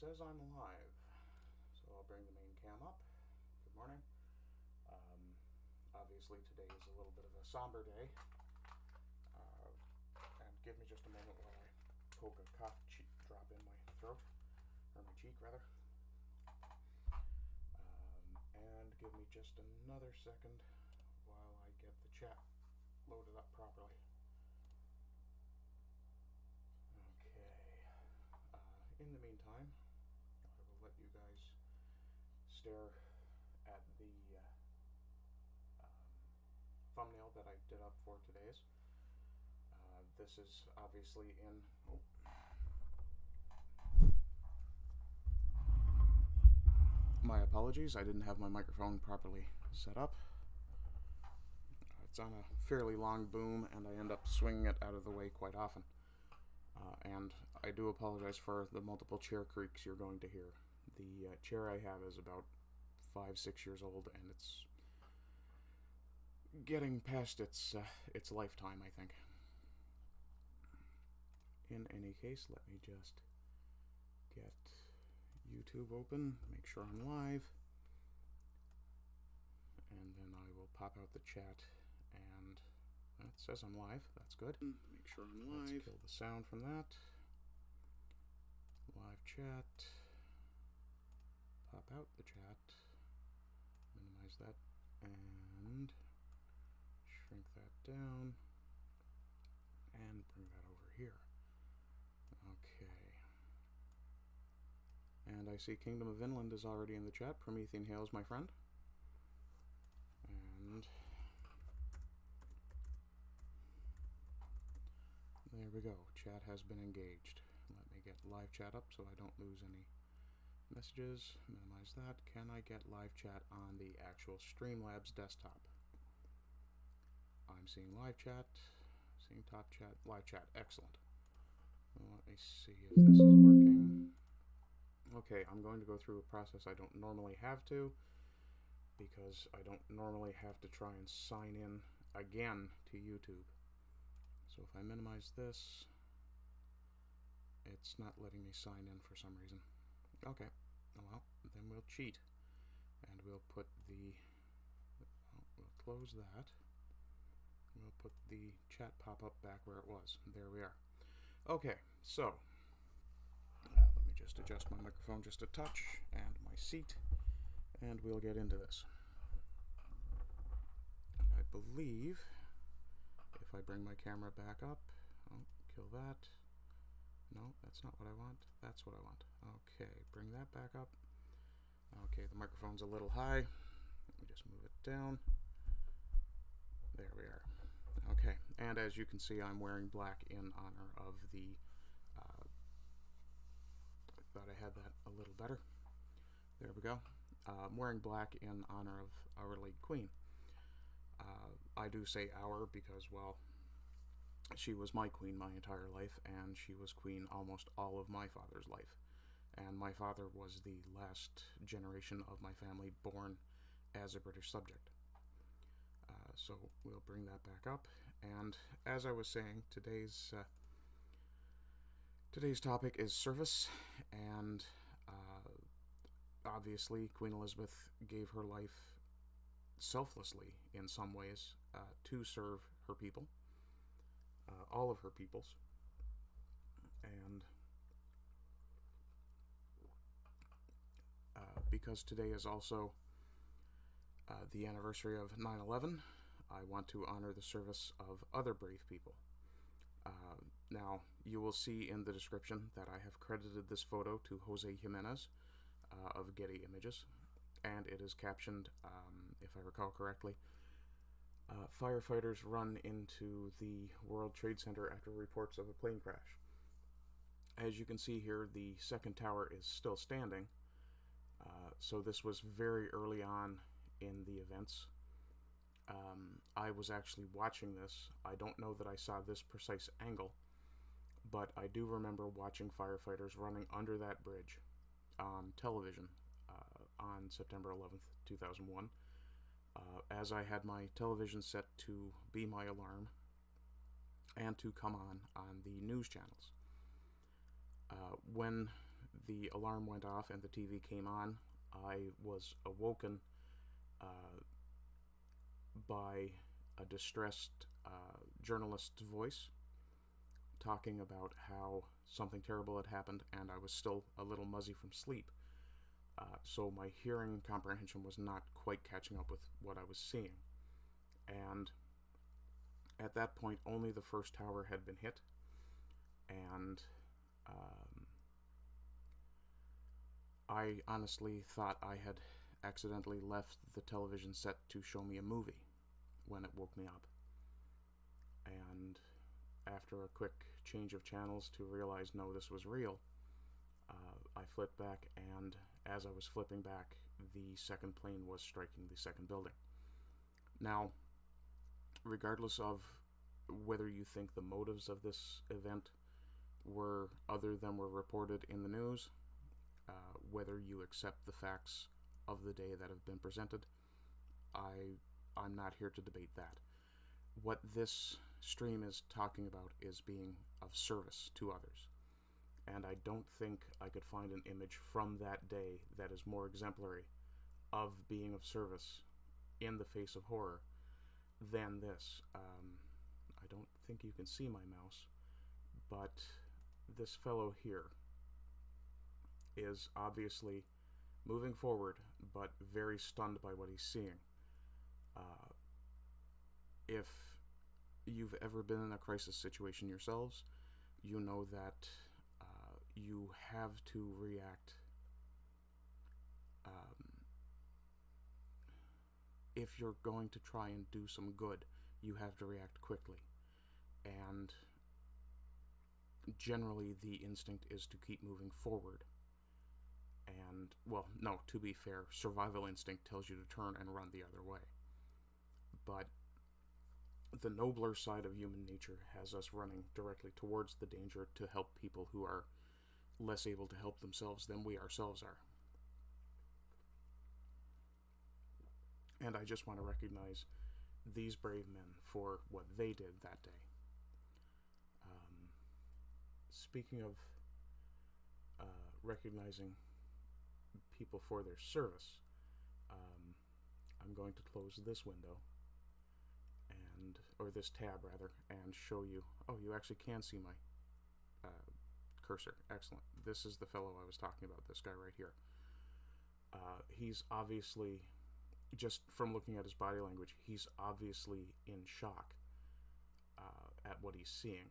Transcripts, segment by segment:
says I'm live, so I'll bring the main cam up. Good morning. Obviously today is a little bit of a somber day, and give me just a moment while I poke a cough drop in my throat, or my cheek rather. And give me just another second while I get the chat loaded up properly. In the meantime, I will let you guys stare at the thumbnail that I did up for today's. This is obviously in... My apologies, I didn't have my microphone properly set up. It's on a fairly long boom, and I end up swinging it out of the way quite often. And I do apologize for the multiple chair creaks you're going to hear. The chair I have is about 5-6 years old, and it's getting past its lifetime, I think. In any case, let me just get YouTube open, make sure I'm live, and then I will pop out the chat, and it says I'm live. That's good. Make sure I'm live. Let's kill the sound from that. Live chat. Pop out the chat. Minimize that and shrink that down and bring that over here. Okay. And I see Kingdom of Vinland is already in the chat. Promethean Hails, my friend. And there we go. Chat has been engaged. Let me get live chat up so I don't lose any messages. Minimize that. Can I get live chat on the actual Streamlabs desktop? I'm seeing live chat, seeing top chat, live chat. Excellent. Well, let me see if this is working. Okay, I'm going to go through a process I don't normally have to, because I don't normally have to try and sign in again to YouTube. So if I minimize this, it's not letting me sign in for some reason. Okay, well, then we'll cheat. And we'll put the... we'll close that. We'll put the chat pop-up back where it was. There we are. Okay, so... let me just adjust my microphone just a touch, and my seat, and we'll get into this. And I believe... if I bring my camera back up, oh, kill that. No, that's not what I want. That's what I want. Okay, bring that back up. Okay, the microphone's a little high. Let me just move it down. There we are. Okay, and as you can see, I'm wearing black in honor of the... I thought I had that a little better. There we go. I'm wearing black in honor of Our Late Queen. I do say our because, well, she was my queen my entire life, and she was queen almost all of my father's life. And my father was the last generation of my family born as a British subject. So we'll bring that back up. And as I was saying, today's topic is service, and obviously Queen Elizabeth gave her life selflessly in some ways to serve her people, all of her peoples, and because today is also the anniversary of 9/11, I want to honor the service of other brave people. Now, you will see in the description that I have credited this photo to Jose Jimenez of Getty Images, and it is captioned, if I recall correctly, firefighters run into the World Trade Center after reports of a plane crash. As you can see here, the second tower is still standing, so this was very early on in the events. I was actually watching this. I don't know that I saw this precise angle, but I do remember watching firefighters running under that bridge on television on September 11th, 2001, as I had my television set to be my alarm and to come on the news channels. When the alarm went off and the TV came on, I was awoken by a distressed journalist's voice talking about how something terrible had happened, and I was still a little muzzy from sleep. So my hearing comprehension was not quite catching up with what I was seeing. And at that point, only the first tower had been hit, and I honestly thought I had accidentally left the television set to show me a movie when it woke me up. And after a quick change of channels to realize, no, this was real, I flipped back, and as I was flipping back, the second plane was striking the second building. Now, regardless of whether you think the motives of this event were other than were reported in the news, whether you accept the facts of the day that have been presented, I'm not here to debate that. What this stream is talking about is being of service to others. And I don't think I could find an image from that day that is more exemplary of being of service in the face of horror than this. I don't think you can see my mouse, but this fellow here is obviously moving forward, but very stunned by what he's seeing. If you've ever been in a crisis situation yourselves, you know that you have to react. If you're going to try and do some good, you have to react quickly. And generally the instinct is to keep moving forward. And, well, no, to be fair, survival instinct tells you to turn and run the other way. But the nobler side of human nature has us running directly towards the danger to help people who are less able to help themselves than we ourselves are. And I just want to recognize these brave men for what they did that day. Speaking of recognizing people for their service, I'm going to close this window, or this tab rather, and show you. Oh, you actually can see my cursor. Excellent. This is the fellow I was talking about, this guy right here. He's obviously, just from looking at his body language, he's obviously in shock at what he's seeing.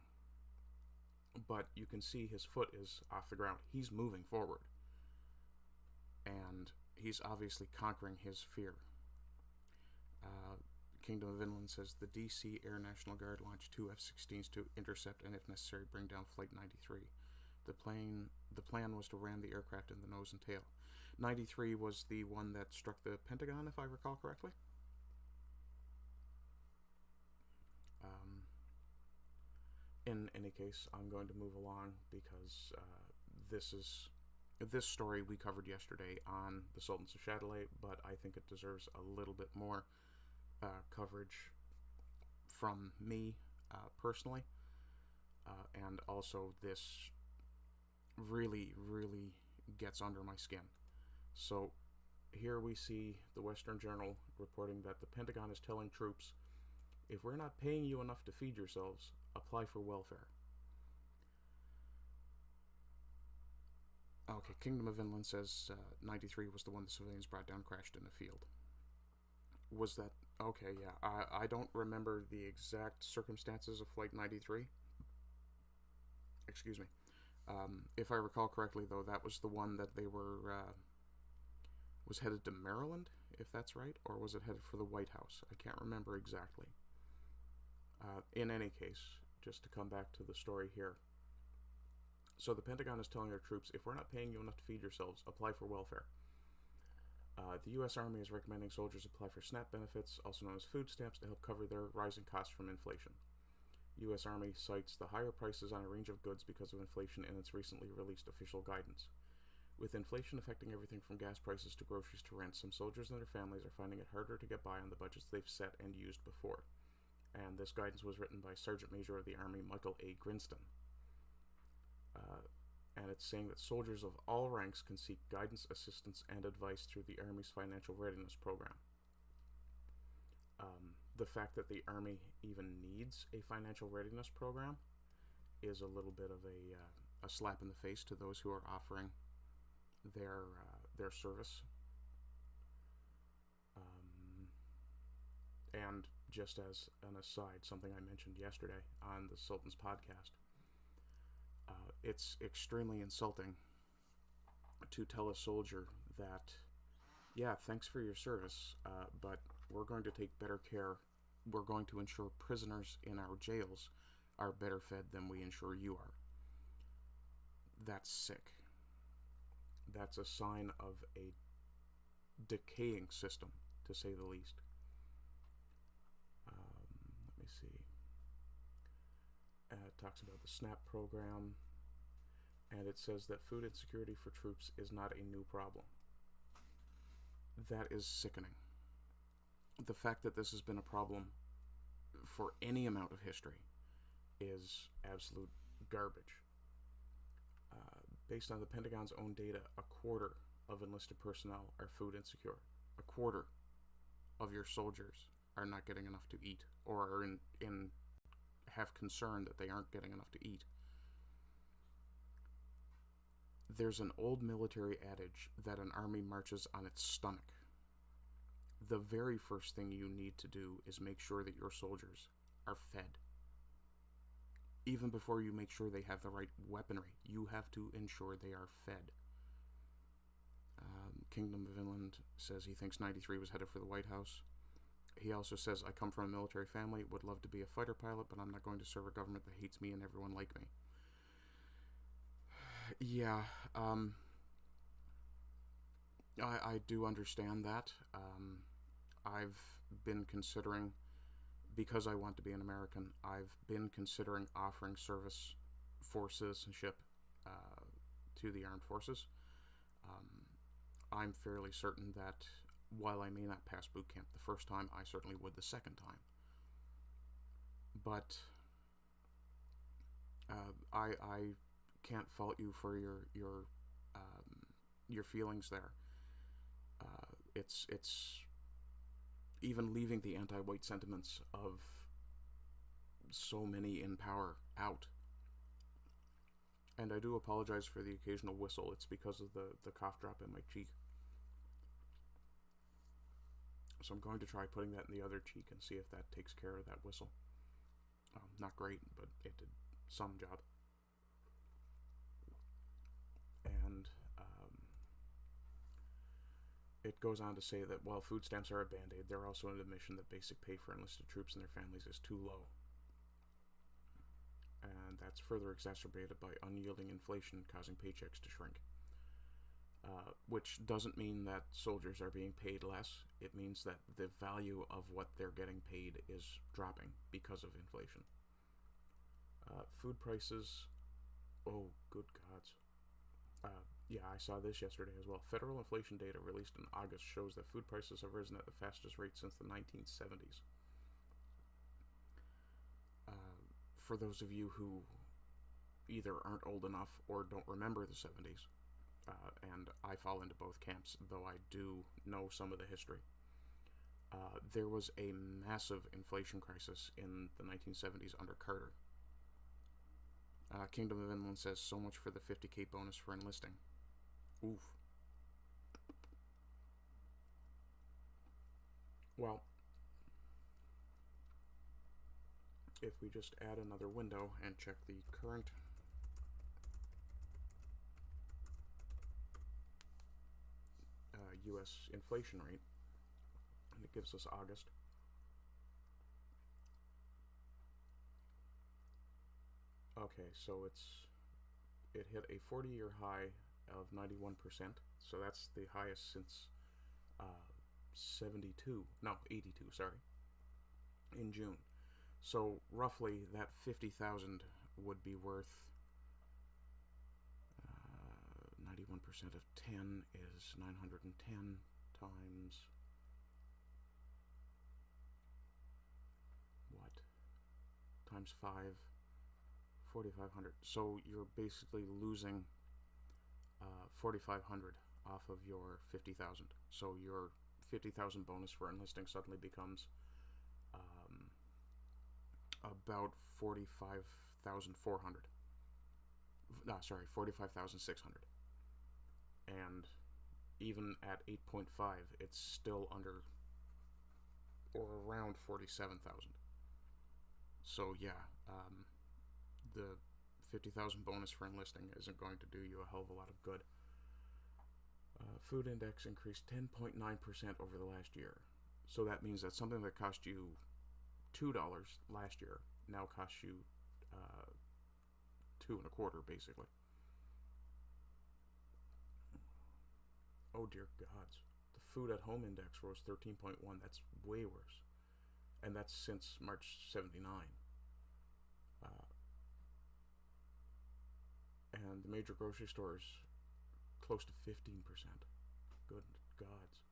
But you can see his foot is off the ground. He's moving forward. And he's obviously conquering his fear. Kingdom of Inland says, the DC Air National Guard launched 2 F-16s to intercept and, if necessary, bring down Flight 93. The plan was to ram the aircraft in the nose and tail. 93 was the one that struck the Pentagon, if I recall correctly. In any case, I'm going to move along because this story we covered yesterday on the Sultans of Shadilay, but I think it deserves a little bit more coverage from me personally, and also this really gets under my skin. So here we see the Western Journal reporting that the Pentagon is telling troops, if we're not paying you enough to feed yourselves, apply for welfare. Okay, Kingdom of Inland says 93 was the one the civilians brought down, crashed in a field. Was that... Okay, yeah. I don't remember the exact circumstances of Flight 93. Excuse me. If I recall correctly, though, that was the one that they were... was headed to Maryland, if that's right? Or was it headed for the White House? I can't remember exactly. In any case, just to come back to the story here. So the Pentagon is telling their troops, if we're not paying you enough to feed yourselves, apply for welfare. The U.S. Army is recommending soldiers apply for SNAP benefits, also known as food stamps, to help cover their rising costs from inflation. U.S. Army cites the higher prices on a range of goods because of inflation in its recently released official guidance. With inflation affecting everything from gas prices to groceries to rent, some soldiers and their families are finding it harder to get by on the budgets they've set and used before. And this guidance was written by Sergeant Major of the Army Michael A. Grinston. And it's saying that soldiers of all ranks can seek guidance, assistance, and advice through the Army's Financial Readiness Program. The fact that the Army even needs a financial readiness program is a little bit of a slap in the face to those who are offering their service. And just as an aside, something I mentioned yesterday on the Sultans podcast, it's extremely insulting to tell a soldier that, yeah, thanks for your service, but we're going to take better care. We're going to ensure prisoners in our jails are better fed than we ensure you are. That's sick. That's a sign of a decaying system, to say the least. Let me see. It talks about the SNAP program, and it says that food insecurity for troops is not a new problem. That is sickening. The fact that this has been a problem for any amount of history is absolute garbage. Based on the Pentagon's own data, a quarter of enlisted personnel are food insecure. A quarter of your soldiers are not getting enough to eat, or are have concern that they aren't getting enough to eat. There's an old military adage that an army marches on its stomach. The very first thing you need to do is make sure that your soldiers are fed. Even before you make sure they have the right weaponry, you have to ensure they are fed. Kingdom of Inland says he thinks 93 was headed for the White House. He also says, I come from a military family, would love to be a fighter pilot, but I'm not going to serve a government that hates me and everyone like me. Yeah, I do understand that. I've been considering, because I want to be an American, I've been considering offering service for citizenship to the armed forces. I'm fairly certain that while I may not pass boot camp the first time, I certainly would the second time. But I can't fault you for your feelings there. It's even leaving the anti-white sentiments of so many in power out. And I do apologize for the occasional whistle. It's because of the cough drop in my cheek. So I'm going to try putting that in the other cheek and see if that takes care of that whistle. Not great, but it did some job. And it goes on to say that while food stamps are a band-aid, they're also an admission that basic pay for enlisted troops and their families is too low. And that's further exacerbated by unyielding inflation causing paychecks to shrink. Which doesn't mean that soldiers are being paid less. It means that the value of what they're getting paid is dropping because of inflation. Food prices, oh good gods. Yeah, I saw this yesterday as well. Federal inflation data released in August shows that food prices have risen at the fastest rate since the 1970s. For those of you who either aren't old enough or don't remember the 70s, and I fall into both camps, though I do know some of the history, there was a massive inflation crisis in the 1970s under Carter. Kingdom of Inland says, so much for the 50k bonus for enlisting. Oof. Well, if we just add another window and check the current U.S. inflation rate, and it gives us August. Okay, so it hit a 40-year high of 91%, so that's the highest since 82, sorry, in June. So roughly that 50,000 would be worth 91% of 10 is 910 times what? Times 5, 4,500. So you're basically losing 4,500 off of your 50,000. So your 50,000 bonus for enlisting suddenly becomes about 45,400. No, sorry, 45,600. And even at 8.5, it's still under or around 47,000. So yeah, the 50,000 bonus for enlisting isn't going to do you a hell of a lot of good. Food index increased 10.9% over the last year. So that means that something that cost you $2 last year now costs you $2.25, basically. Oh dear gods. The food at home index rose 13.1. That's way worse. And that's since March 79. And the major grocery stores close to 15%. Good gods.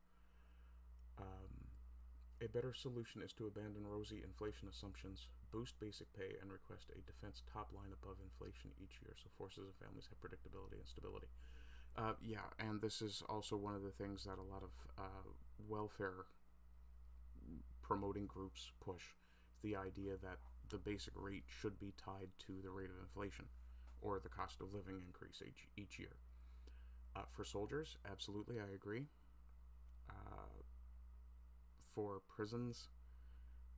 A better solution is to abandon rosy inflation assumptions, boost basic pay, and request a defense top line above inflation each year so forces and families have predictability and stability. Yeah, and this is also one of the things that a lot of welfare promoting groups push, the idea that the basic rate should be tied to the rate of inflation or the cost of living increase each year. For soldiers, absolutely, I agree. For prisons,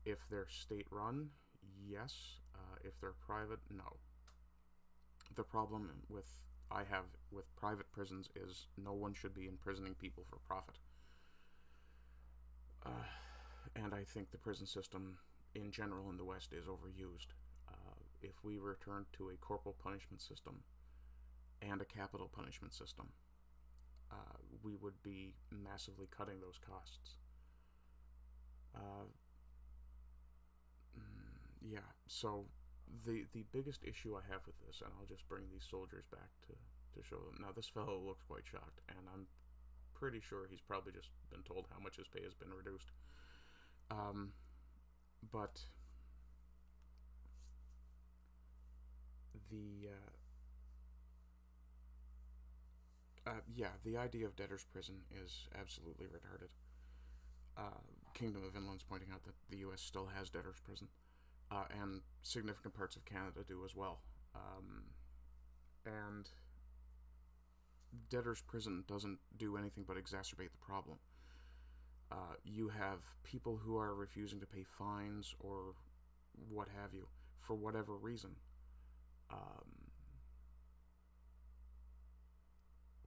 if they're state-run, yes. If they're private, no. The problem I have with private prisons is no one should be imprisoning people for profit. And I think the prison system in general in the West is overused. If we return to a corporal punishment system and a capital punishment system, we would be massively cutting those costs. Yeah, so the biggest issue I have with this, and I'll just bring these soldiers back to show them. Now, this fellow looks quite shocked, and I'm pretty sure he's probably just been told how much his pay has been reduced. But the idea of debtor's prison is absolutely retarded. Kingdom of Inland's pointing out that the U.S. still has debtor's prison, and significant parts of Canada do as well. And debtor's prison doesn't do anything but exacerbate the problem. You have people who are refusing to pay fines or what have you for whatever reason.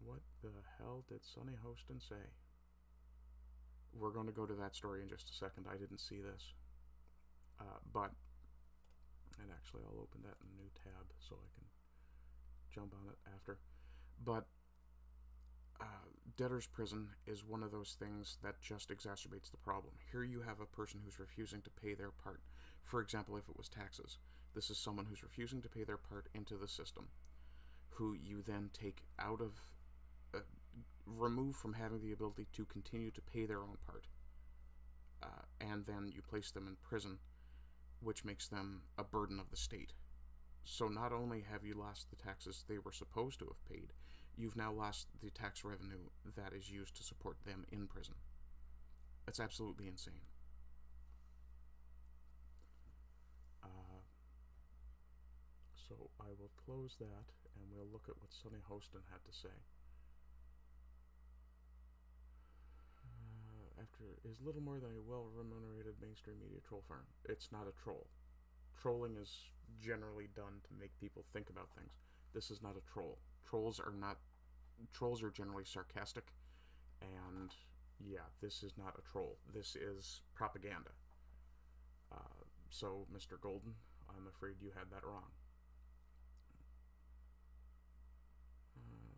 What the hell did Sonny Hostin say? We're going to go to that story in just a second. I didn't see this. And actually I'll open that in a new tab so I can jump on it after. But debtor's prison is one of those things that just exacerbates the problem. Here you have a person who's refusing to pay their part. For example, if it was taxes, this is someone who's refusing to pay their part into the system, who you then take out of, remove from having the ability to continue to pay their own part, and then you place them in prison, which makes them a burden of the state. So not only have you lost the taxes they were supposed to have paid, you've now lost the tax revenue that is used to support them in prison. It's absolutely insane. So I will close that, and we'll look at what Sonny Hostin had to say. After is little more than a well-remunerated mainstream media troll farm. It's not a troll. Trolling is generally done to make people think about things. This is not a troll. Trolls are generally sarcastic, and yeah, this is not a troll. This is propaganda. So, Mr. Golden, I'm afraid you had that wrong.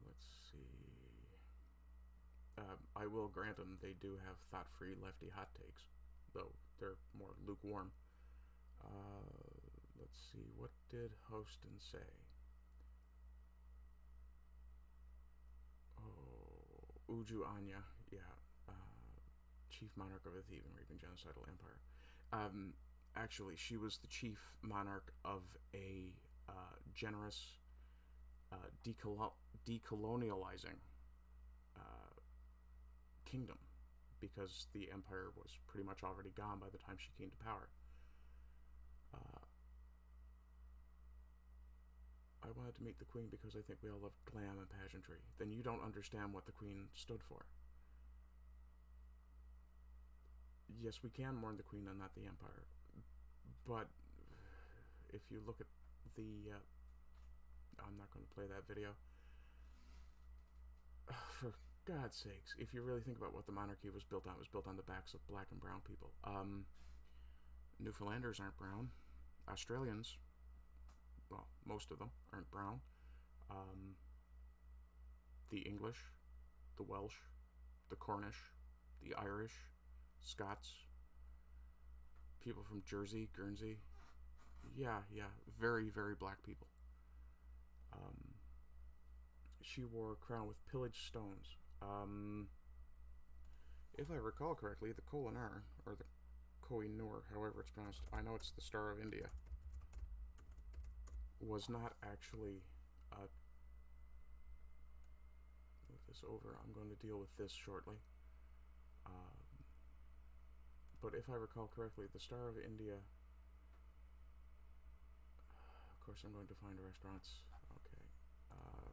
Let's see. I will grant them they do have thought-free lefty hot takes, though they're more lukewarm. Let's see. What did Hostin say? Oh, Uju Anya, yeah, chief monarch of a thieving, raping, genocidal empire. Actually, she was the chief monarch of a generous, decolonializing kingdom, because the empire was pretty much already gone by the time she came to power. I wanted to meet the Queen because I think we all love glam and pageantry. Then you don't understand what the Queen stood for. Yes, we can mourn the Queen and not the Empire. But if you look at the... I'm not going to play that video. For God's sakes, if you really think about what the monarchy was built on, it was built on the backs of black and brown people. Newfoundlanders aren't brown. Australians, well, most of them aren't brown. The English, the Welsh, the Cornish, the Irish, Scots, people from Jersey, Guernsey. Yeah, very, very black people. She wore a crown with pillaged stones. If I recall correctly, the Kohinoor, or the Kohinoor, however it's pronounced, I know it's the Star of India, was not actually... move this over. I'm going to deal with this shortly. But if I recall correctly, the Star of India... Of course, I'm going to find restaurants. Okay.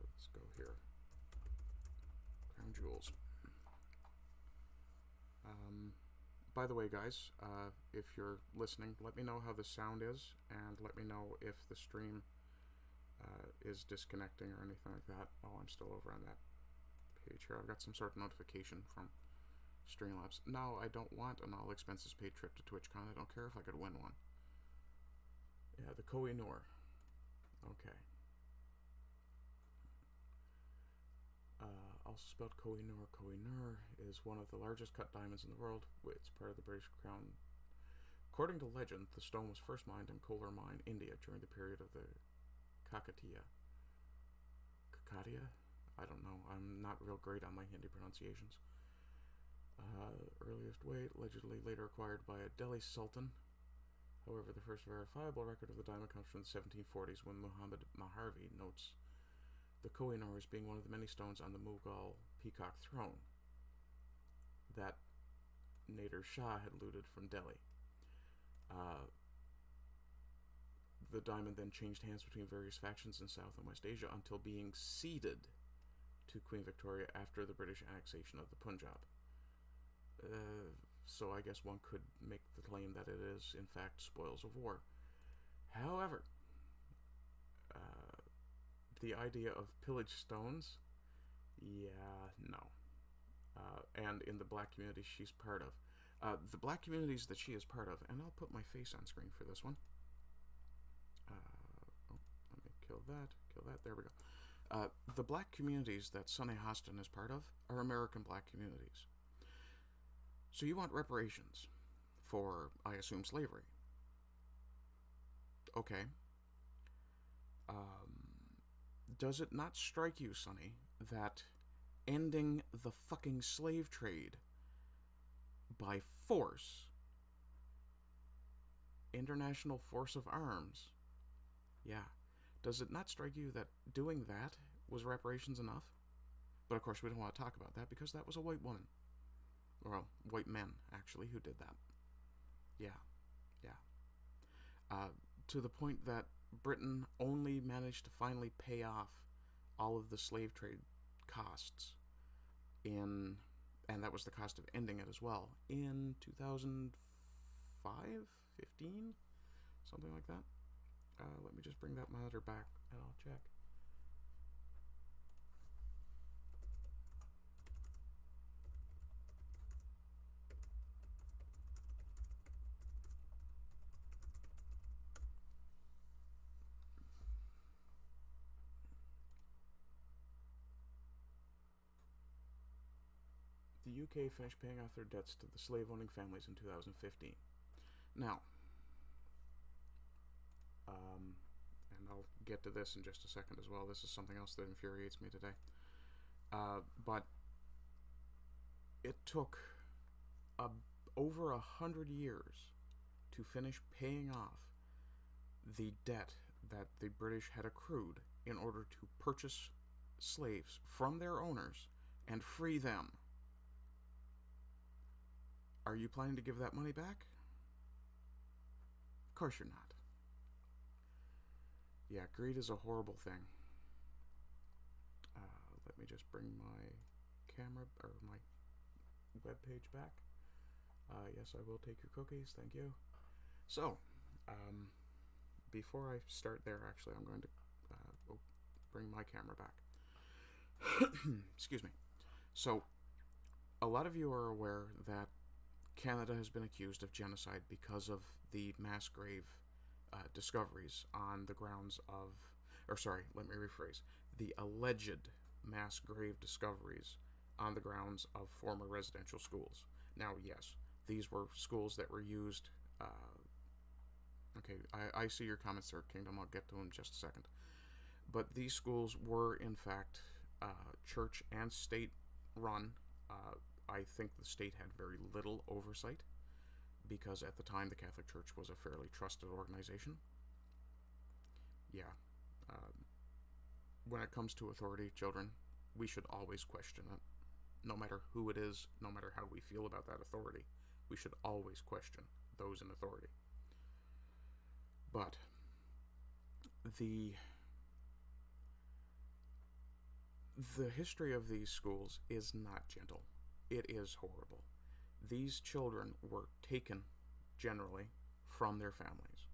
Let's go here. Crown Jewels. By the way, guys, if you're listening, let me know how the sound is, and let me know if the stream is disconnecting or anything like that. Oh, I'm still over on that page here. I've got some sort of notification from Streamlabs. No, I don't want an all-expenses-paid trip to TwitchCon. I don't care if I could win one. Yeah, the Kohinoor. Okay. Also spelled Kohinoor. Kohinoor is one of the largest cut diamonds in the world. It's part of the British Crown. According to legend, the stone was first mined in Kolar Mine, India, during the period of the Kakatiya. Kakatiya? I don't know. I'm not real great on my Hindi pronunciations. Earliest weight, allegedly later acquired by a Delhi Sultan. However, the first verifiable record of the diamond comes from the 1740s, when Muhammad Maharvi notes the Kohinoor as being one of the many stones on the Mughal peacock throne that Nader Shah had looted from Delhi. The diamond then changed hands between various factions in South and West Asia until being ceded to Queen Victoria after the British annexation of the Punjab. So I guess one could make the claim that it is, in fact, spoils of war. However, the idea of pillaged stones, yeah, no. And in the black community she's part of. The black communities that she is part of, and I'll put my face on screen for this one. Let me kill that, there we go. The black communities that Sunny Hostin is part of are American black communities. So you want reparations for, I assume, slavery. Okay. Does it not strike you, Sonny, that ending the fucking slave trade by force, international force of arms, yeah, does it not strike you that doing that was reparations enough? But of course we don't want to talk about that because that was a white woman. Well, white men, actually, who did that. Yeah. To the point that Britain only managed to finally pay off all of the slave trade costs and that was the cost of ending it as well, in 2005, 15, something like that. Let me just bring that monitor back and I'll check. The UK finished paying off their debts to the slave-owning families in 2015. Now, and I'll get to this in just a second as well. This is something else that infuriates me today. But it took over 100 years to finish paying off the debt that the British had accrued in order to purchase slaves from their owners and free them. Are you planning to give that money back? Of course you're not. Yeah, greed is a horrible thing. Let me just bring my camera, or my web page back. Yes, I will take your cookies, thank you. So, before I start there, actually, I'm going to bring my camera back. Excuse me. So, a lot of you are aware that Canada has been accused of genocide because of the mass grave discoveries on the grounds of, or sorry, let me rephrase, the alleged mass grave discoveries on the grounds of former residential schools. Now, yes, these were schools that were used. Okay, I see your comments there, Kingdom. I'll get to them in just a second. But these schools were, in fact, church and state run. I think the state had very little oversight because at the time the Catholic Church was a fairly trusted organization. Yeah. When it comes to authority, children, we should always question it. No matter who it is, no matter how we feel about that authority, we should always question those in authority. But the history of these schools is not gentle. It is horrible. These children were taken, generally, from their families.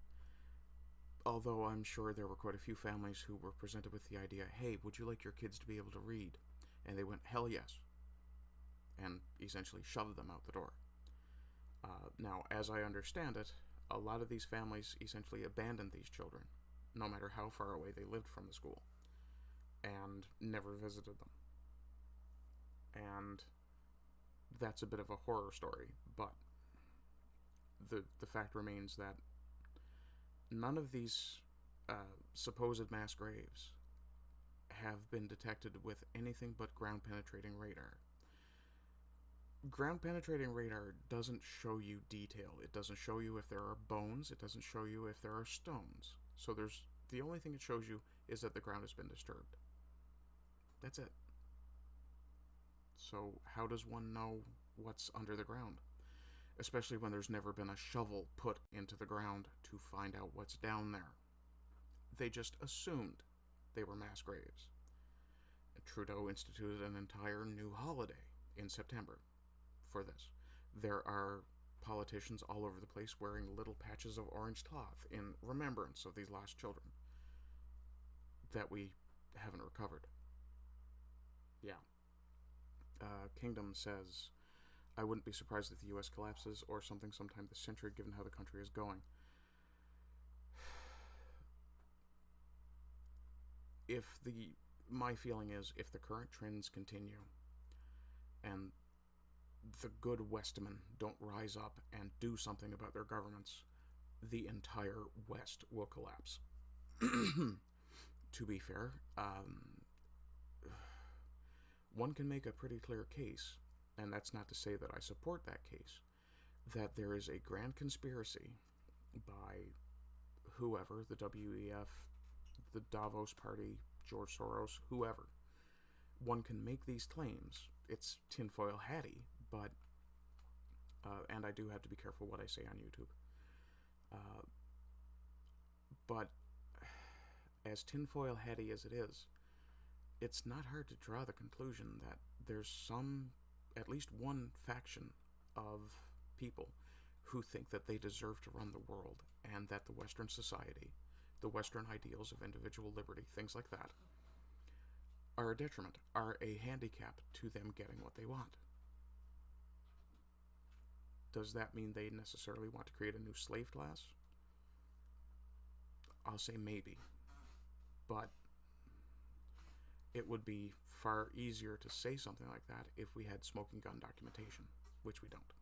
Although I'm sure there were quite a few families who were presented with the idea, hey, would you like your kids to be able to read? And they went, hell yes. And essentially shoved them out the door. Now, as I understand it, a lot of these families essentially abandoned these children, no matter how far away they lived from the school, and never visited them. And that's a bit of a horror story, but the fact remains that none of these supposed mass graves have been detected with anything but ground-penetrating radar. Ground-penetrating radar doesn't show you detail. It doesn't show you if there are bones. It doesn't show you if there are stones. So the only thing it shows you is that the ground has been disturbed. That's it. So how does one know what's under the ground? Especially when there's never been a shovel put into the ground to find out what's down there. They just assumed they were mass graves. Trudeau instituted an entire new holiday in September for this. There are politicians all over the place wearing little patches of orange cloth in remembrance of these lost children that we haven't recovered. Yeah. Kingdom says, I wouldn't be surprised if the U.S. collapses or something sometime this century, given how the country is going. My feeling is, if the current trends continue, and the good Westmen don't rise up and do something about their governments, the entire West will collapse. To be fair, one can make a pretty clear case, and that's not to say that I support that case, that there is a grand conspiracy by whoever, the WEF, the Davos Party, George Soros, whoever. One can make these claims. It's tinfoil hatty, but, and I do have to be careful what I say on YouTube. But as tinfoil hatty as it is, it's not hard to draw the conclusion that there's at least one faction of people who think that they deserve to run the world, and that the Western society, the Western ideals of individual liberty, things like that, are a detriment, are a handicap to them getting what they want. Does that mean they necessarily want to create a new slave class? I'll say maybe. But it would be far easier to say something like that if we had smoking gun documentation, which we don't,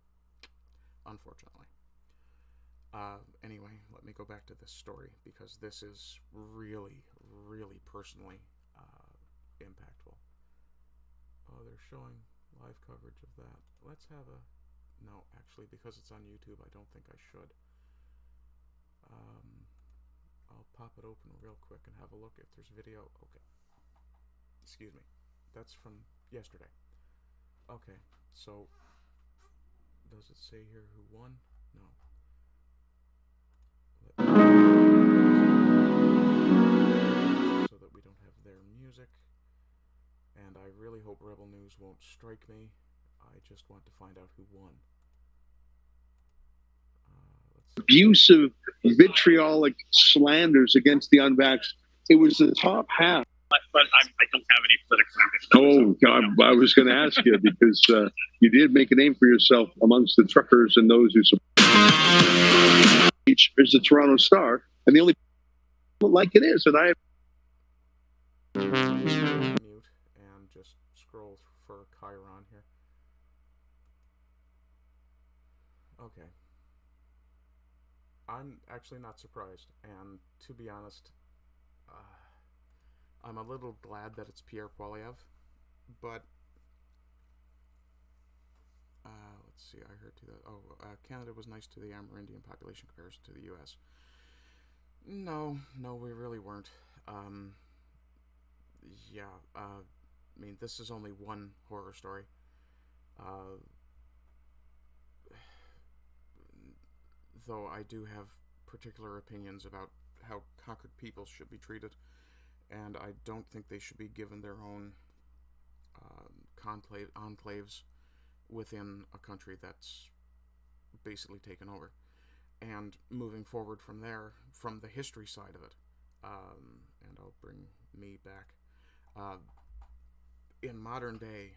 unfortunately. Anyway, let me go back to this story, because this is really, really personally impactful. Oh, they're showing live coverage of that. Let's have a... No, actually, because it's on YouTube, I don't think I should. I'll pop it open real quick and have a look if there's video. Okay. Excuse me. That's from yesterday. Okay, so does it say here who won? No. So that we don't have their music. And I really hope Rebel News won't strike me. I just want to find out who won. Abusive, vitriolic slanders against the unvaxxed. It was the top half. But I don't have any political Oh, ambition. God, I was going to ask you because you did make a name for yourself amongst the truckers and those who support. Each is the Toronto Star, and the only like it is, and I mute and just scroll for Chiron here. Okay. I'm actually not surprised, and to be honest, I'm a little glad that it's Pierre Poilievre, but let's see, I heard to that. Canada was nice to the Amerindian population in comparison to the U.S. No, we really weren't. I mean, this is only one horror story. Though I do have particular opinions about how conquered peoples should be treated, and I don't think they should be given their own enclaves within a country that's basically taken over. And moving forward from there, from the history side of it, and I'll bring me back. In modern day,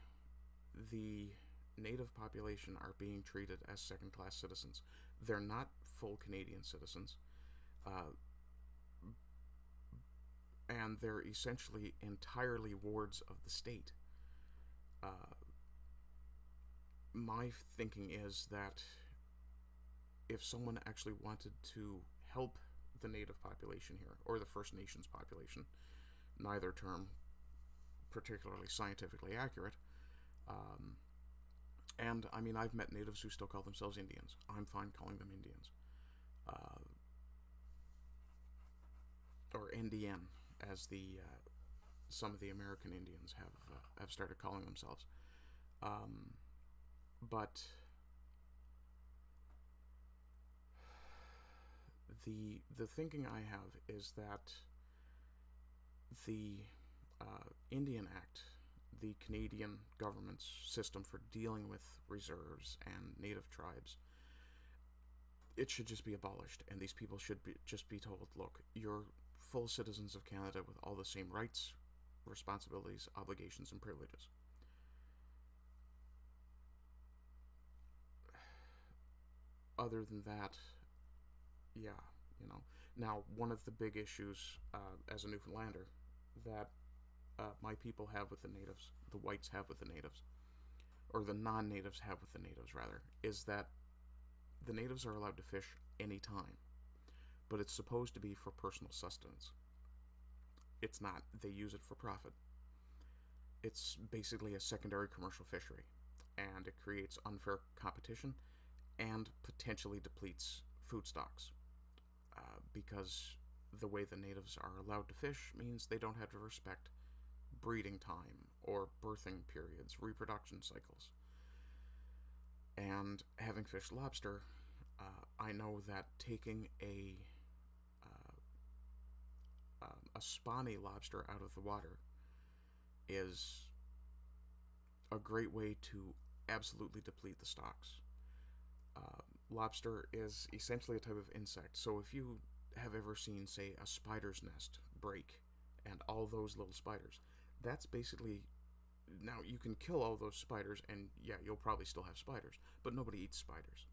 the native population are being treated as second-class citizens. They're not full Canadian citizens, and they're essentially entirely wards of the state. My thinking is that if someone actually wanted to help the native population here, or the First Nations population, neither term particularly scientifically accurate, and I mean, I've met natives who still call themselves Indians. I'm fine calling them Indians. Or NDN, as the some of the American Indians have started calling themselves. But the thinking I have is that the Indian Act, the Canadian government's system for dealing with reserves and native tribes, it should just be abolished, and these people should just be told, look, you're full citizens of Canada with all the same rights, responsibilities, obligations, and privileges. Other than that, yeah, you know. Now, one of the big issues as a Newfoundlander that my people have with the natives, the whites have with the natives, or the non-natives have with the natives, rather, is that the natives are allowed to fish anytime, but it's supposed to be for personal sustenance. It's not. They use it for profit. It's basically a secondary commercial fishery, and it creates unfair competition and potentially depletes food stocks, because the way the natives are allowed to fish means they don't have to respect breeding time or birthing periods, reproduction cycles. And having fished lobster, I know that taking a spawny lobster out of the water is a great way to absolutely deplete the stocks. Lobster is essentially a type of insect, so if you have ever seen, say, a spider's nest break and all those little spiders, that's basically... Now, you can kill all those spiders, and yeah, you'll probably still have spiders, but nobody eats spiders.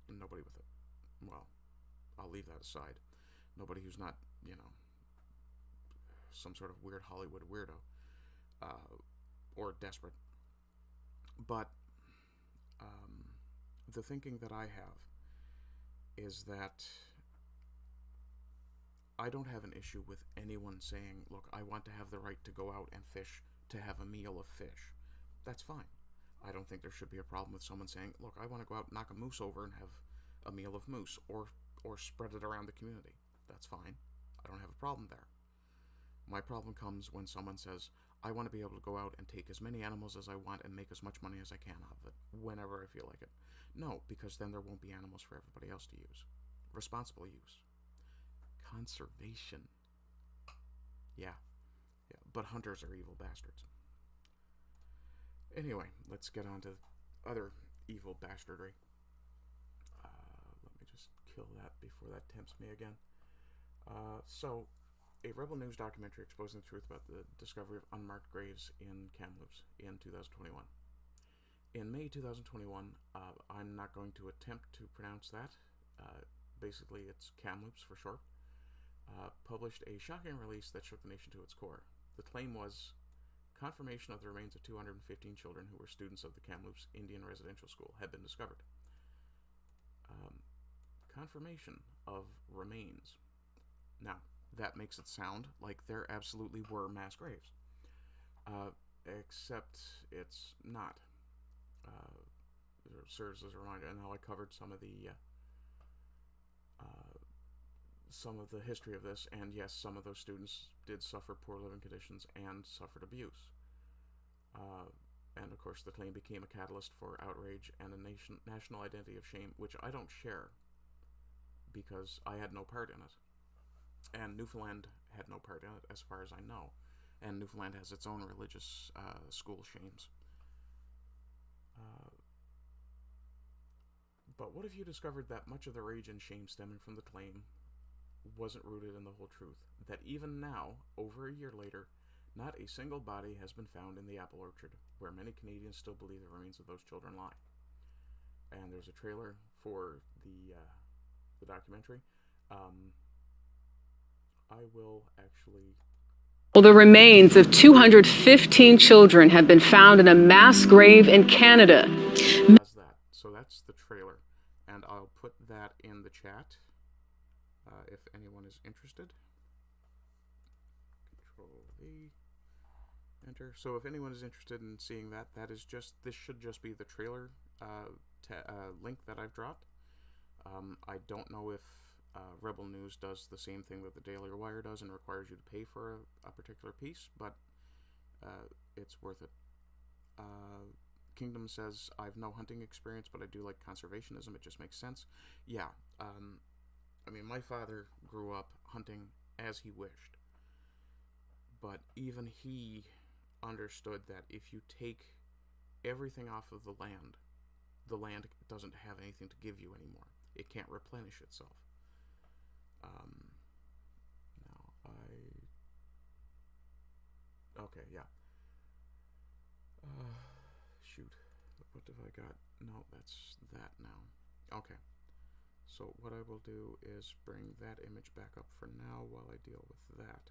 And nobody with it. Well, I'll leave that aside. Nobody who's not, you know, some sort of weird Hollywood weirdo, or desperate. But the thinking that I have is that I don't have an issue with anyone saying, look, I want to have the right to go out and fish, to have a meal of fish. That's fine. I don't think there should be a problem with someone saying, look, I want to go out and knock a moose over and have a meal of moose, or spread it around the community. That's fine. I don't have a problem there. My problem comes when someone says, I want to be able to go out and take as many animals as I want and make as much money as I can out of it, whenever I feel like it. No, because then there won't be animals for everybody else to use. Responsible use. Conservation. Yeah. But hunters are evil bastards. Anyway, let's get on to other evil bastardry. Let me just kill that before that tempts me again. So, a Rebel News documentary exposing the truth about the discovery of unmarked graves in Kamloops in 2021. In May 2021, I'm not going to attempt to pronounce that. Basically, it's Kamloops for short. Published a shocking release that shook the nation to its core. The claim was confirmation of the remains of 215 children who were students of the Kamloops Indian Residential School had been discovered. Confirmation of remains. Now, that makes it sound like there absolutely were mass graves. Except it's not. It serves as a reminder, and how I covered some of the history of this, and yes, some of those students did suffer poor living conditions and suffered abuse. And of course, the claim became a catalyst for outrage and a national identity of shame, which I don't share because I had no part in it. And Newfoundland had no part in it, as far as I know. And Newfoundland has its own religious school shames. But what if you discovered that much of the rage and shame stemming from the claim wasn't rooted in the whole truth? That even now, over a year later, not a single body has been found in the apple orchard, where many Canadians still believe the remains of those children lie. And there's a trailer for the documentary. I will actually... Well, the remains of 215 children have been found in a mass grave in Canada. So that's the trailer, and I'll put that in the chat if anyone is interested. Control-V, enter. So if anyone is interested in seeing that, this should just be the trailer link that I've dropped. I don't know if Rebel News does the same thing that the Daily Wire does and requires you to pay for a particular piece, but it's worth it. Kingdom says, I have no hunting experience, but I do like conservationism. It just makes sense. Yeah, I mean, my father grew up hunting as he wished, but even he understood that if you take everything off of the land doesn't have anything to give you anymore. It can't replenish itself. Okay, yeah. Shoot. What have I got? No, that's that now. Okay. So what I will do is bring that image back up for now while I deal with that.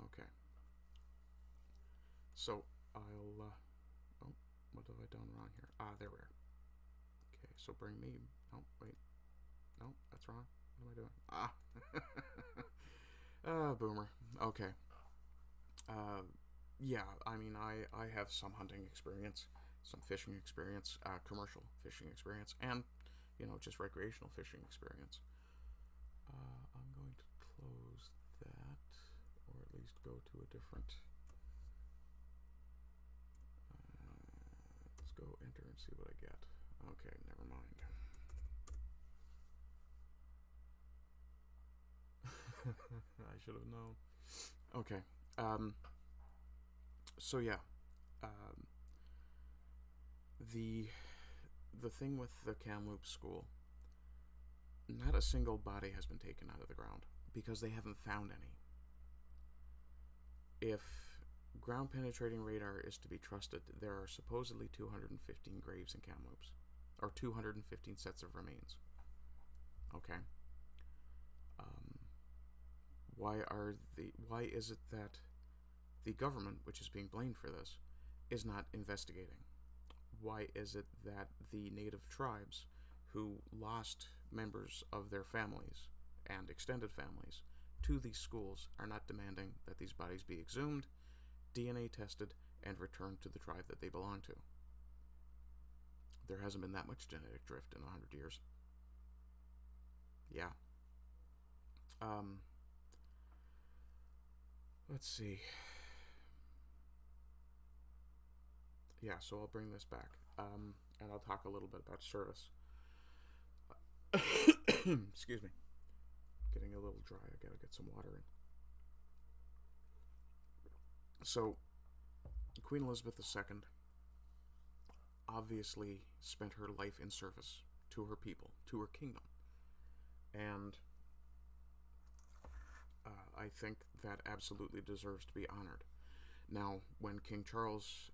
Okay. So I'll, oh, what have I done wrong here? Ah, there we are. Okay, so bring me, oh, wait. No, that's wrong. What am I doing? Ah. Boomer. Okay. Yeah, I mean, I have some hunting experience, some fishing experience, commercial fishing experience, and, you know, just recreational fishing experience. I'm going to close that, or at least go to a different, let's go enter and see what I get. Okay, never mind. I should have known. Okay. So yeah, the thing with the Kamloops school, not a single body has been taken out of the ground because they haven't found any. If ground penetrating radar is to be trusted, there are supposedly 215 graves in Kamloops, or 215 sets of remains. Okay. Why is it that the government, which is being blamed for this, is not investigating? Why is it that the native tribes who lost members of their families and extended families to these schools are not demanding that these bodies be exhumed, DNA tested, and returned to the tribe that they belong to? There hasn't been that much genetic drift in 100 years. Yeah. Let's see. Yeah, so I'll bring this back. And I'll talk a little bit about service. Excuse me. Getting a little dry. I gotta get some water in. So, Queen Elizabeth II obviously spent her life in service to her people, to her kingdom. And I think that absolutely deserves to be honored. Now, when King Charles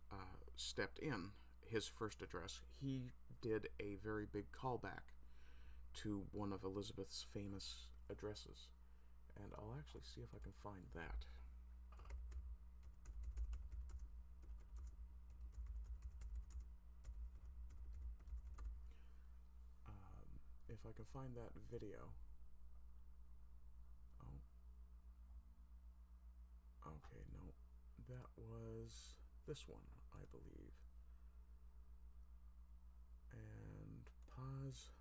stepped in, his first address, he did a very big callback to one of Elizabeth's famous addresses. And I'll actually see if I can find that. If I can find that video. Oh. Okay, no. That was this one, I believe. And pause.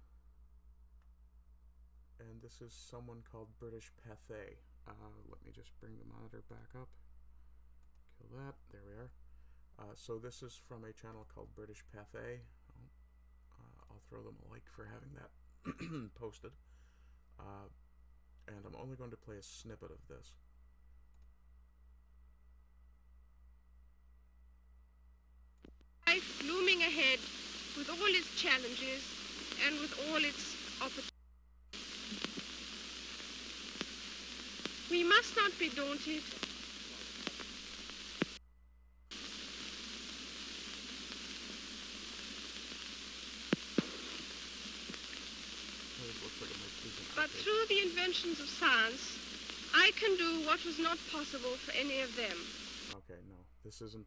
And this is someone called British Pathé. Let me just bring the monitor back up. Kill that. There we are. So this is from a channel called British Pathé. I'll throw them a like for having that posted. And I'm only going to play a snippet of this. Life looming ahead with all its challenges and with all its opportunities. We must not be daunted. But through the inventions of science, I can do what was not possible for any of them. Okay, no, this isn't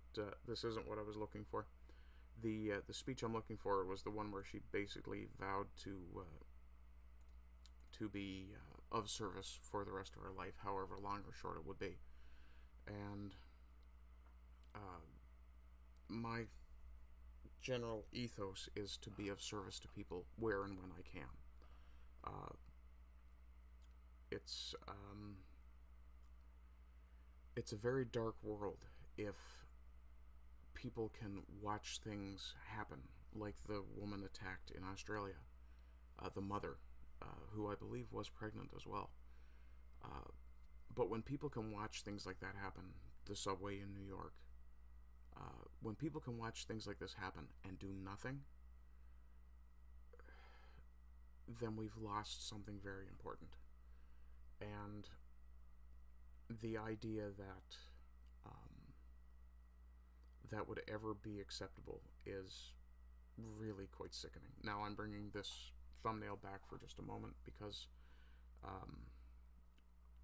what I was looking for. The speech I'm looking for was the one where she basically vowed to be of service for the rest of her life, however long or short it would be. And my general ethos is to be of service to people where and when I can. It's a very dark world if people can watch things happen, like the woman attacked in Australia, the mother, who I believe was pregnant as well. But when people can watch things like that happen, the subway in New York, when people can watch things like this happen and do nothing, then we've lost something very important. And the idea that that would ever be acceptable is really quite sickening. Now I'm bringing this thumbnail back for just a moment because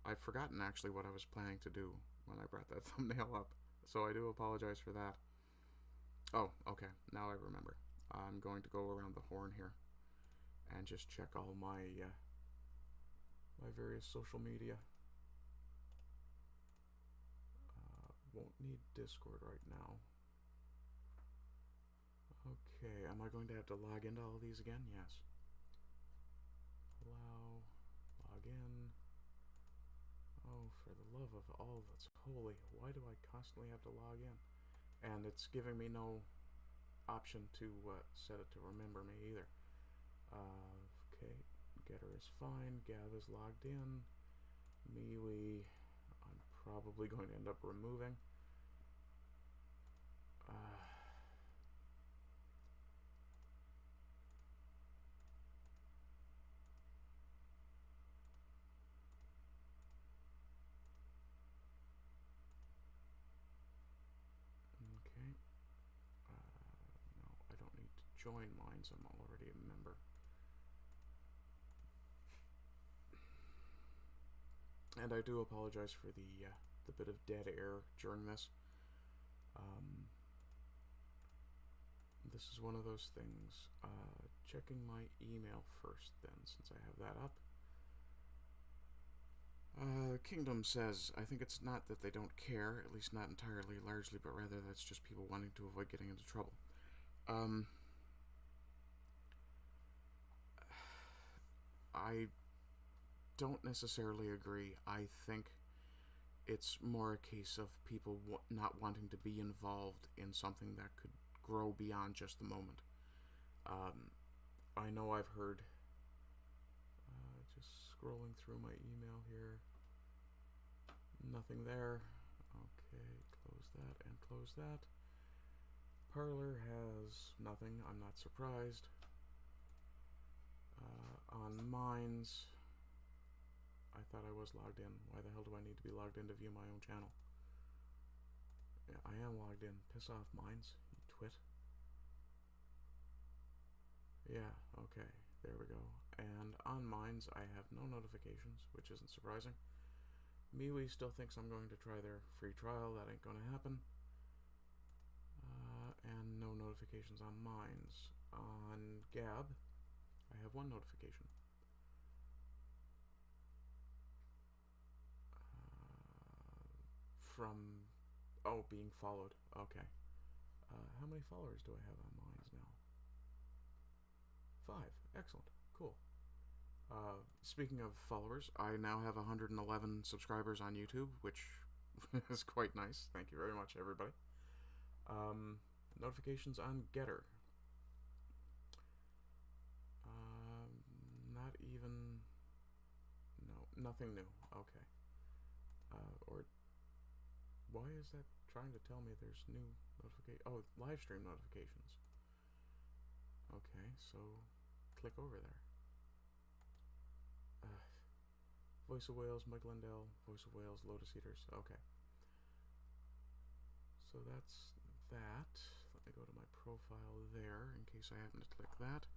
I've forgotten actually what I was planning to do when I brought that thumbnail up, so I do apologize for that. Oh, okay, now I remember. I'm going to go around the horn here and just check all my my various social media. Won't need Discord right now. Okay, am I going to have to log into all these again? Yes. Allow, log in. Oh, for the love of all that's holy, why do I constantly have to log in? And it's giving me no option to set it to remember me either. Okay, Getter is fine, Gav is logged in, MeWe, I'm probably going to end up removing. Okay. No, I don't need to join mine, so I'm already a member. And I do apologize for the bit of dead air during this. This is one of those things. Checking my email first then, since I have that up. Kingdom says, I think it's not that they don't care, at least not entirely, largely, but rather that's just people wanting to avoid getting into trouble. I don't necessarily agree. I think It's more a case of people not wanting to be involved in something that could grow beyond just the moment. I know I've heard, just scrolling through my email here, nothing there. Okay, close that and close that. Parlor has nothing, I'm not surprised. On Minds, I thought I was logged in. Why the hell do I need to be logged in to view my own channel? Yeah, I am logged in. Piss off, Minds, you twit. Yeah, okay, there we go. And on Minds, I have no notifications, which isn't surprising. MeWe still thinks I'm going to try their free trial. That ain't gonna happen. And no notifications on Minds. On Gab, I have one notification. From, oh, being followed. Okay. How many followers do I have on Minds now? 5. Excellent. Cool. Speaking of followers, I now have 111 subscribers on YouTube, which is quite nice. Thank you very much, everybody. Notifications on Getter. Not even... No, nothing new. Okay. Or... Why is that trying to tell me there's new notification? Oh, live stream notifications. Okay, so click over there. Voice of Wales, Mike Lindell, Voice of Wales, Lotus Eaters. Okay. So that's that. Let me go to my profile there in case I happen to click that.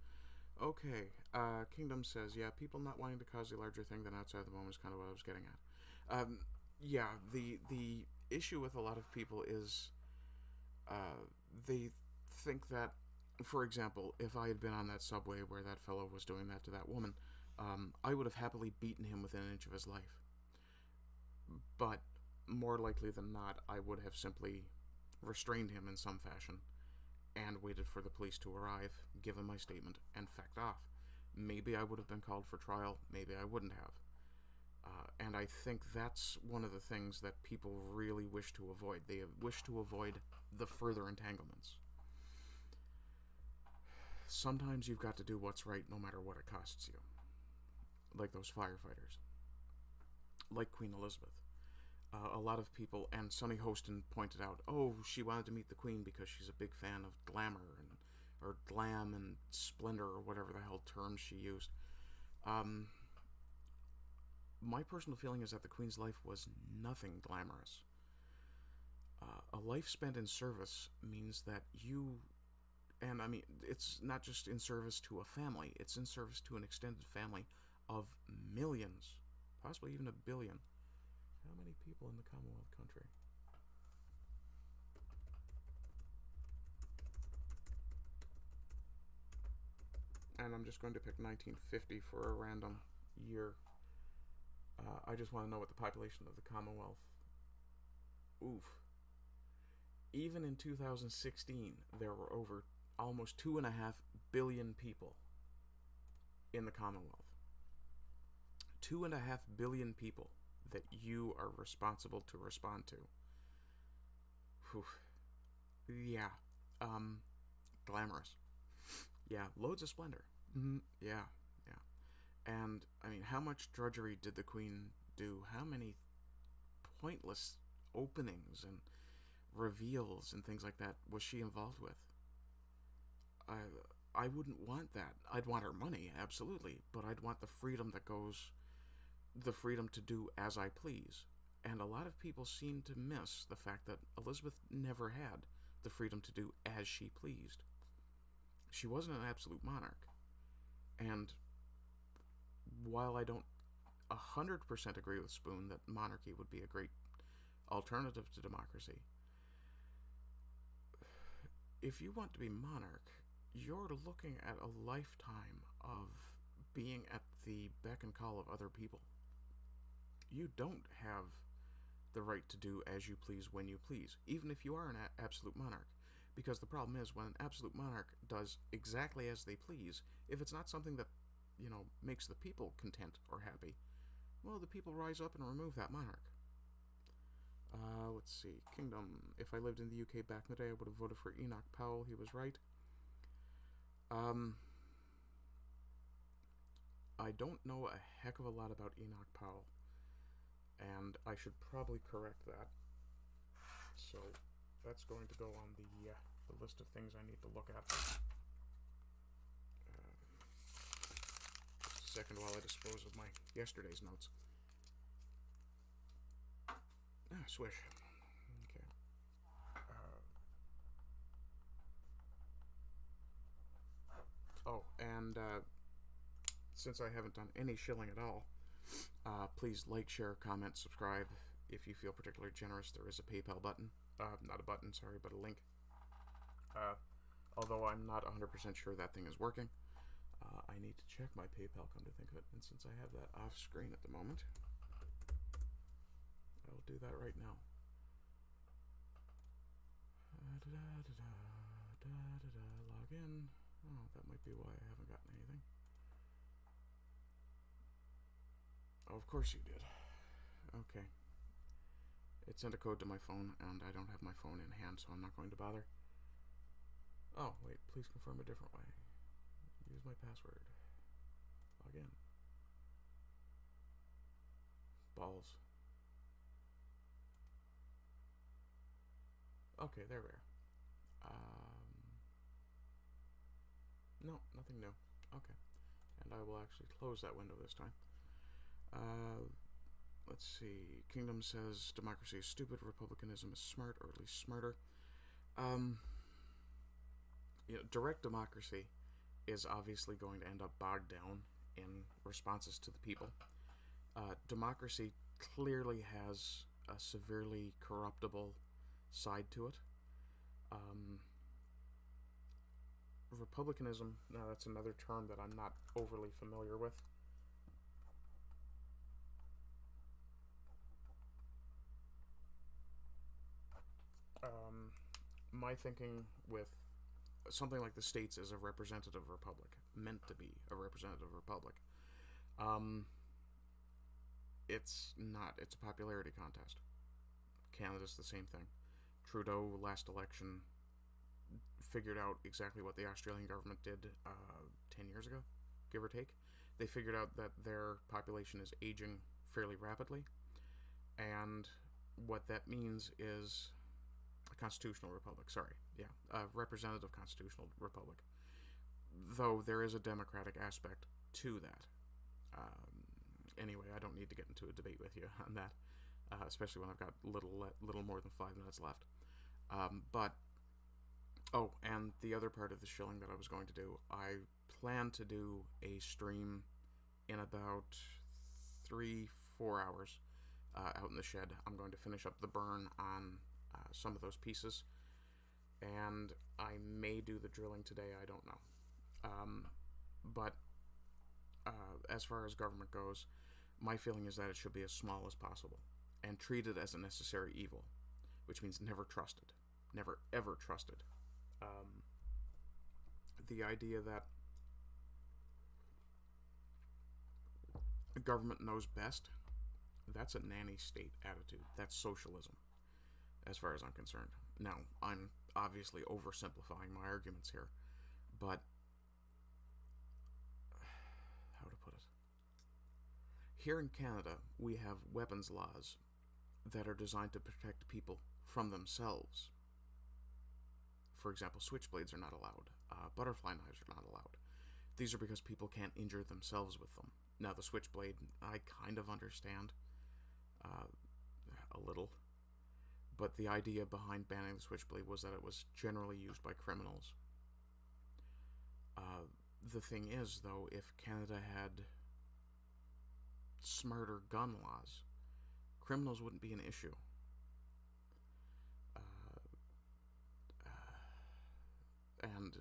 Okay, Kingdom says, yeah, people not wanting to cause a larger thing than outside the moment is kind of what I was getting at. Yeah, the issue with a lot of people is they think that, for example, if I had been on that subway where that fellow was doing that to that woman, I would have happily beaten him within an inch of his life. But more likely than not, I would have simply restrained him in some fashion and waited for the police to arrive, given my statement, and fecked off. Maybe I would have been called for trial, maybe I wouldn't have. And I think that's one of the things that people really wish to avoid. They wish to avoid the further entanglements. Sometimes you've got to do what's right no matter what it costs you. Like those firefighters. Like Queen Elizabeth. A lot of people, and Sonny Hostin pointed out, oh, she wanted to meet the Queen because she's a big fan of glamour, or glam and splendor, or whatever the hell terms she used. My personal feeling is that the Queen's life was nothing glamorous. A life spent in service means that you, and I mean, it's not just in service to a family, it's in service to an extended family of millions, possibly even 1 billion. How many people in the Commonwealth country? And I'm just going to pick 1950 for a random year. I just want to know what the population of the Commonwealth. Oof. Even in 2016, there were over almost 2.5 billion people in the Commonwealth. 2.5 billion people that you are responsible to respond to. Whew. Yeah. Glamorous. Yeah, loads of splendor. Yeah. And, I mean, how much drudgery did the Queen do? How many pointless openings and reveals and things like that was she involved with? I wouldn't want that. I'd want her money, absolutely, but I'd want the freedom that goes, the freedom to do as I please. And a lot of people seem to miss the fact that Elizabeth never had the freedom to do as she pleased. She wasn't an absolute monarch. And while I don't 100% agree with Spoon that monarchy would be a great alternative to democracy, if you want to be monarch, you're looking at a lifetime of being at the beck and call of other people. You don't have the right to do as you please when you please, even if you are an absolute monarch. Because the problem is, when an absolute monarch does exactly as they please, if it's not something that, you know, makes the people content or happy, well, the people rise up and remove that monarch. Let's see. Kingdom. If I lived in the UK back in the day, I would have voted for Enoch Powell. He was right. I don't know a heck of a lot about Enoch Powell, and I should probably correct that. So that's going to go on the list of things I need to look at. Just a second while I dispose of my yesterday's notes. Swish. Okay. And since I haven't done any shilling at all, please like, share, comment, subscribe. If you feel particularly generous, there is a PayPal button. Not a button, sorry, but a link. Although I'm not 100% sure that thing is working. I need to check my PayPal, come to think of it. And since I have that off screen at the moment, I will do that right now. Log in. Oh, that might be why I haven't gotten anything. Oh, of course you did. Okay. It sent a code to my phone, and I don't have my phone in hand, so I'm not going to bother. Oh, wait, please confirm a different way. Use my password. Log in. Balls. Okay, there we are. No, nothing new. Okay. And I will actually close that window this time. Let's see. Kingdom says democracy is stupid, republicanism is smart, or at least smarter. Direct democracy is obviously going to end up bogged down in responses to the people. Democracy clearly has a severely corruptible side to it. Republicanism, now that's another term that I'm not overly familiar with. My thinking with something like the States is a representative republic, meant to be a representative republic. It's not. It's a popularity contest. Canada's the same thing. Trudeau, last election, figured out exactly what the Australian government did 10 years ago, give or take. They figured out that their population is aging fairly rapidly, and what that means is a constitutional republic. A representative constitutional republic. Though there is a democratic aspect to that. Anyway, I don't need to get into a debate with you on that, especially when I've got little more than 5 minutes left. And the other part of the shilling that I was going to do, I plan to do a stream in about 3-4 hours out in the shed. I'm going to finish up the burn on some of those pieces, and I may do the drilling today, I don't know. But as far as government goes, my feeling is that it should be as small as possible and treated as a necessary evil, which means never trusted. Never ever trusted. The idea that government knows best, that's a nanny state attitude. That's socialism, as far as I'm concerned. Now, I'm obviously oversimplifying my arguments here, but how to put it? Here in Canada, we have weapons laws that are designed to protect people from themselves. For example, switchblades are not allowed. Butterfly knives are not allowed. These are because people can't injure themselves with them. Now, the switchblade, I kind of understand a little. But the idea behind banning the switchblade was that it was generally used by criminals. The thing is, though, if Canada had smarter gun laws, criminals wouldn't be an issue. And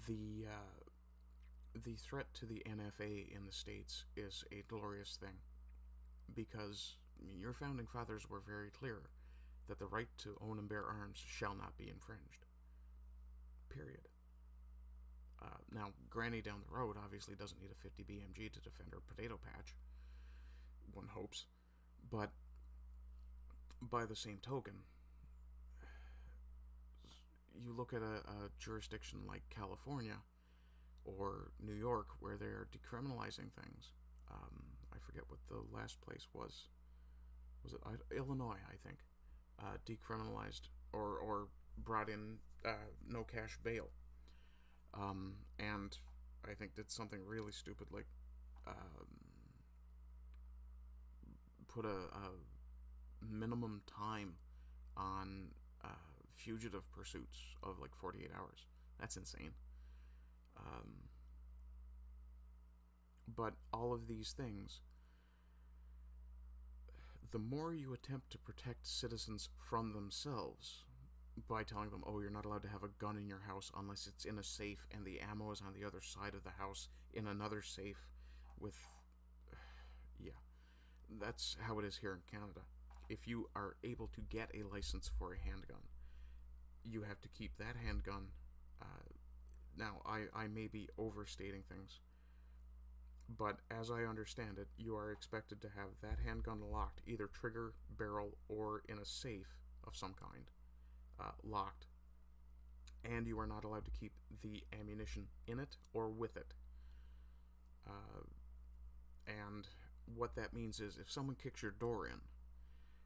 the threat to the NFA in the States is a glorious thing, because your founding fathers were very clear that the right to own and bear arms shall not be infringed. Period. Now, Granny down the road obviously doesn't need a 50 BMG to defend her potato patch. One hopes. But by the same token, you look at a jurisdiction like California or New York where they're decriminalizing things. I forget what the last place was. Was it Illinois, I think? Decriminalized or brought in no cash bail. And I think did something really stupid like put a minimum time on fugitive pursuits of like 48 hours. That's insane. But all of these things, the more you attempt to protect citizens from themselves by telling them, oh, you're not allowed to have a gun in your house unless it's in a safe and the ammo is on the other side of the house in another safe with... yeah. That's how it is here in Canada. If you are able to get a license for a handgun, you have to keep that handgun. Now, I may be overstating things, but as I understand it, you are expected to have that handgun locked, either trigger, barrel, or in a safe of some kind, locked. And you are not allowed to keep the ammunition in it or with it. And what that means is if someone kicks your door in,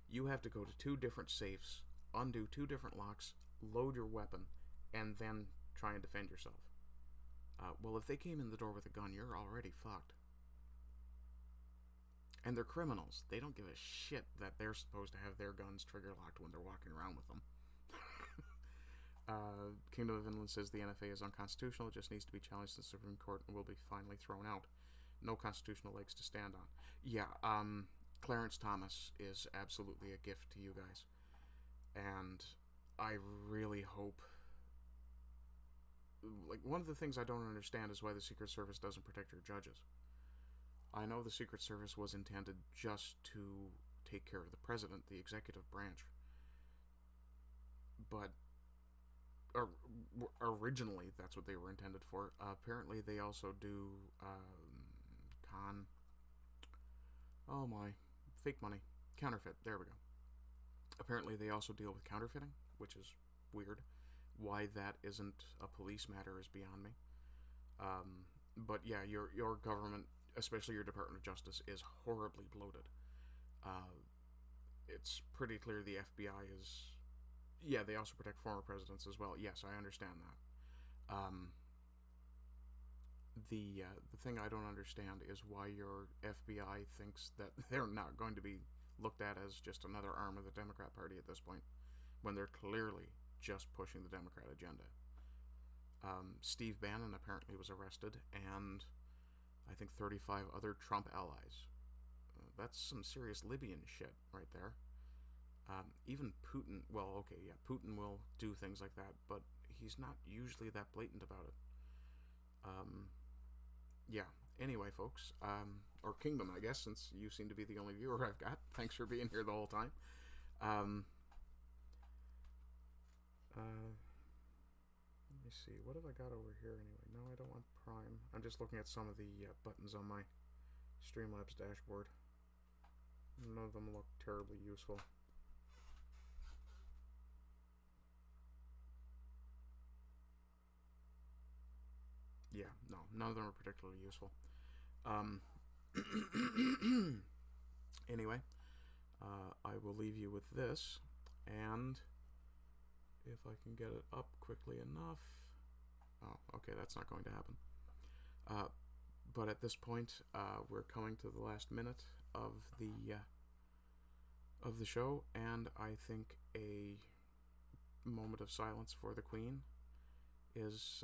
you have to go to 2 different safes, undo 2 different locks, load your weapon, and then try and defend yourself. Well, if they came in the door with a gun, you're already fucked. And they're criminals. They don't give a shit that they're supposed to have their guns trigger locked when they're walking around with them. Kingdom of Inland says the NFA is unconstitutional. It just needs to be challenged to the Supreme Court and will be finally thrown out. No constitutional legs to stand on. Yeah, Clarence Thomas is absolutely a gift to you guys. And I really hope... like, one of the things I don't understand is why the Secret Service doesn't protect your judges. I know the Secret Service was intended just to take care of the president, the executive branch. But originally, that's what they were intended for. Apparently, they also do fake money, counterfeit. There we go. Apparently, they also deal with counterfeiting, which is weird. Why that isn't a police matter is beyond me. But yeah, your government, especially your Department of Justice, is horribly bloated. It's pretty clear the FBI is... yeah, they also protect former presidents as well. Yes, I understand that. The thing I don't understand is why your FBI thinks that they're not going to be looked at as just another arm of the Democrat Party at this point, when they're clearly just pushing the Democrat agenda. Steve Bannon apparently was arrested, and I think 35 other Trump allies. That's some serious Libyan shit right there. Even Putin, well, okay, yeah, Putin will do things like that, but he's not usually that blatant about it. Yeah, anyway, folks, or Kingdom, I guess, since you seem to be the only viewer I've got. Thanks for being here the whole time. Let me see, what have I got over here anyway? No, I don't want Prime. I'm just looking at some of the buttons on my Streamlabs dashboard. None of them look terribly useful. Yeah, no, none of them are particularly useful. Anyway, I will leave you with this, and if I can get it up quickly enough... oh, okay, that's not going to happen. But at this point, we're coming to the last minute of the show, and I think a moment of silence for the Queen is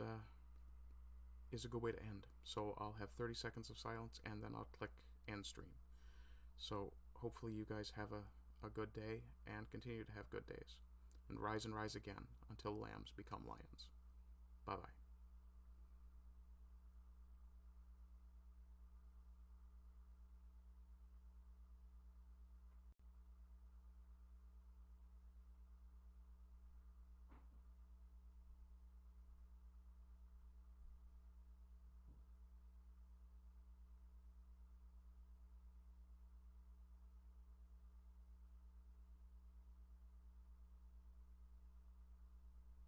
a good way to end. So I'll have 30 seconds of silence, and then I'll click end stream. So hopefully you guys have a good day, and continue to have good days. And rise again until lambs become lions. Bye-bye.